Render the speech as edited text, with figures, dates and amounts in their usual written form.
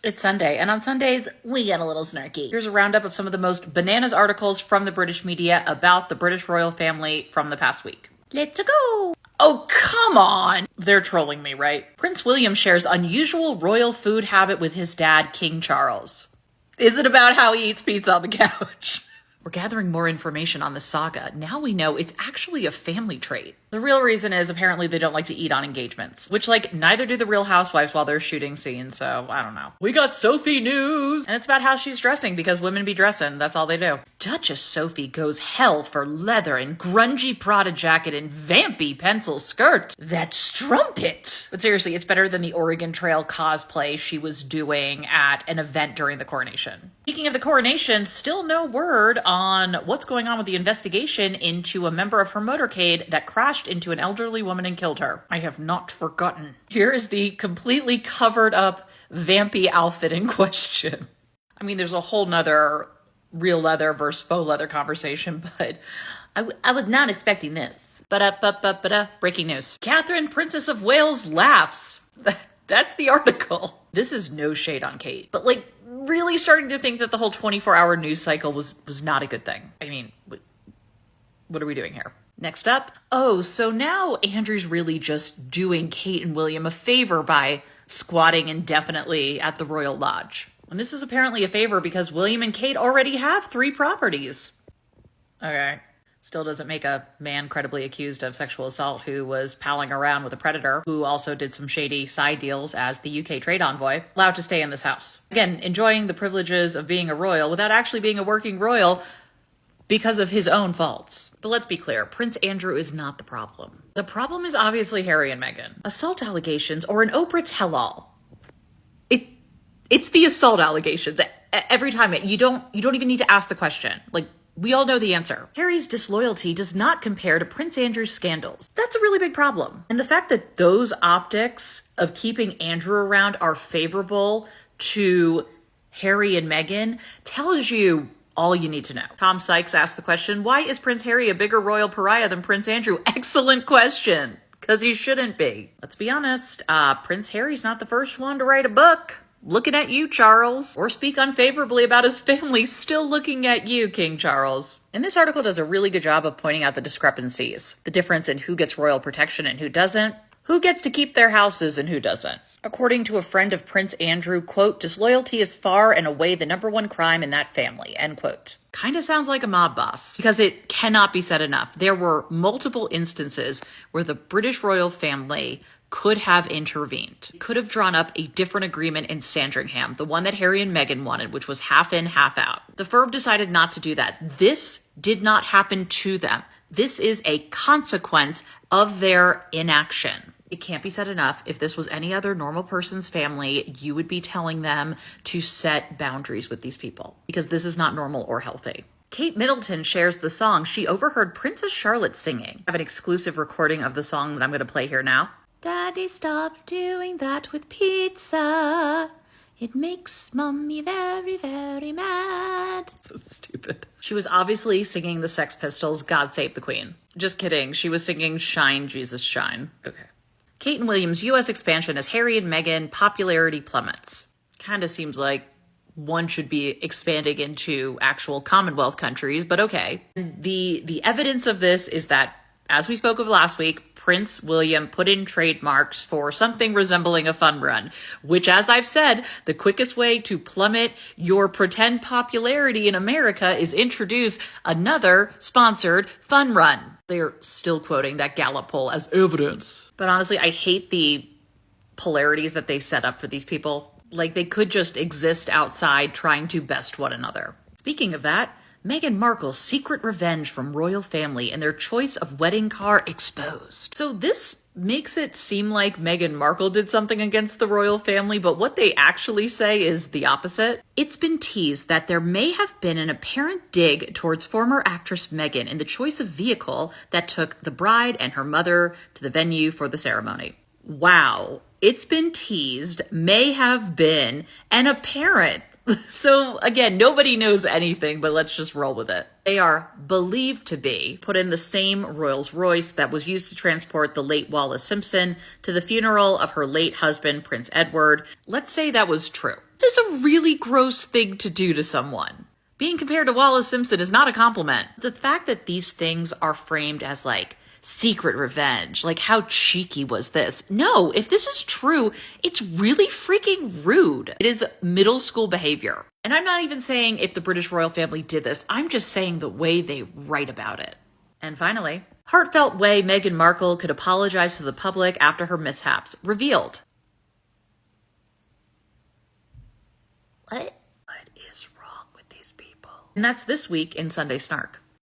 It's Sunday, and on Sundays, we get a little snarky. Here's a roundup of some of the most bananas articles from the British media about the British royal family from the past week. Let's go! Oh, come on! They're trolling me, right? Prince William shares unusual royal food habit with his dad, King Charles. Is it about how he eats pizza on the couch? We're gathering more information on the saga. Now we know it's actually a family trait. The real reason is apparently they don't like to eat on engagements, which, neither do the Real Housewives while they're shooting scenes, so I don't know. We got Sophie news! And it's about how she's dressing, because women be dressing. That's all they do. Duchess Sophie goes hell for leather and grungy Prada jacket and vampy pencil skirt. That strumpet! But seriously, it's better than the Oregon Trail cosplay she was doing at an event during the coronation. Speaking of the coronation, still no word on what's going on with the investigation into a member of her motorcade that crashed into an elderly woman and killed her. I have not forgotten. Here is the completely covered up vampy outfit in question. I mean, there's a whole nother real leather versus faux leather conversation, but I was not expecting this. Breaking news. Catherine, Princess of Wales, laughs. That's the article. This is no shade on Kate, but really starting to think that the whole 24-hour news cycle was not a good thing. I mean, what are we doing here? Next up. Oh, so now Andrew's really just doing Kate and William a favor by squatting indefinitely at the Royal Lodge. And this is apparently a favor because William and Kate already have 3 properties. Okay. Still doesn't make a man credibly accused of sexual assault who was palling around with a predator who also did some shady side deals as the UK trade envoy allowed to stay in this house. Again, enjoying the privileges of being a royal without actually being a working royal because of his own faults. But let's be clear, Prince Andrew is not the problem. The problem is obviously Harry and Meghan. Assault allegations or an Oprah tell-all. It's the assault allegations. Every time you don't even need to ask the question. We all know the answer. Harry's disloyalty does not compare to Prince Andrew's scandals. That's a really big problem. And the fact that those optics of keeping Andrew around are favorable to Harry and Meghan tells you all you need to know. Tom Sykes asked the question, why is Prince Harry a bigger royal pariah than Prince Andrew? Excellent question, because he shouldn't be. Let's be honest, Prince Harry's not the first one to write a book. Looking at you, Charles. Or speak unfavorably about his family. Still looking at you, King Charles. And this article does a really good job of pointing out the discrepancies. The difference in who gets royal protection and who doesn't. Who gets to keep their houses and who doesn't. According to a friend of Prince Andrew, quote, disloyalty is far and away the #1 crime in that family, end quote. Kinda sounds like a mob boss, because it cannot be said enough. There were multiple instances where the British royal family could have intervened, could have drawn up a different agreement in Sandringham, the one that Harry and Meghan wanted, which was half in, half out. The firm decided not to do that. This did not happen to them. This is a consequence of their inaction. It can't be said enough. If this was any other normal person's family, you would be telling them to set boundaries with these people, because this is not normal or healthy. Kate Middleton shares the song she overheard Princess Charlotte singing. I have an exclusive recording of the song that I'm going to play here now. Daddy, stop doing that with pizza. It makes Mommy very, very mad. So stupid. She was obviously singing the Sex Pistols' God Save the Queen. Just kidding. She was singing Shine, Jesus, Shine. Okay. Kate and William's U.S. expansion as Harry and Meghan popularity plummets. Kind of seems like one should be expanding into actual Commonwealth countries, but okay. The evidence of this is that, as we spoke of last week, Prince William put in trademarks for something resembling a fun run, which, as I've said, the quickest way to plummet your pretend popularity in America is introduce another sponsored fun run. They're still quoting that Gallup poll as evidence. But honestly, I hate the polarities that they set up for these people. They could just exist outside trying to best one another. Speaking of that, Meghan Markle's secret revenge from royal family and their choice of wedding car exposed. So this makes it seem like Meghan Markle did something against the royal family, but what they actually say is the opposite. It's been teased that there may have been an apparent dig towards former actress Meghan in the choice of vehicle that took the bride and her mother to the venue for the ceremony. Wow. It's been teased, may have been, and apparent. So again, nobody knows anything, but let's just roll with it. They are believed to be put in the same Rolls Royce that was used to transport the late Wallis Simpson to the funeral of her late husband, Prince Edward. Let's say that was true. It's a really gross thing to do to someone. Being compared to Wallis Simpson is not a compliment. The fact that these things are framed as like secret revenge, like how cheeky was this? No, if this is true, it's really freaking rude. It is middle school behavior. And I'm not even saying if the British royal family did this, I'm just saying the way they write about it. And finally, heartfelt way Meghan Markle could apologize to the public after her mishaps revealed. What is wrong with these people? And that's this week in Sunday Snark.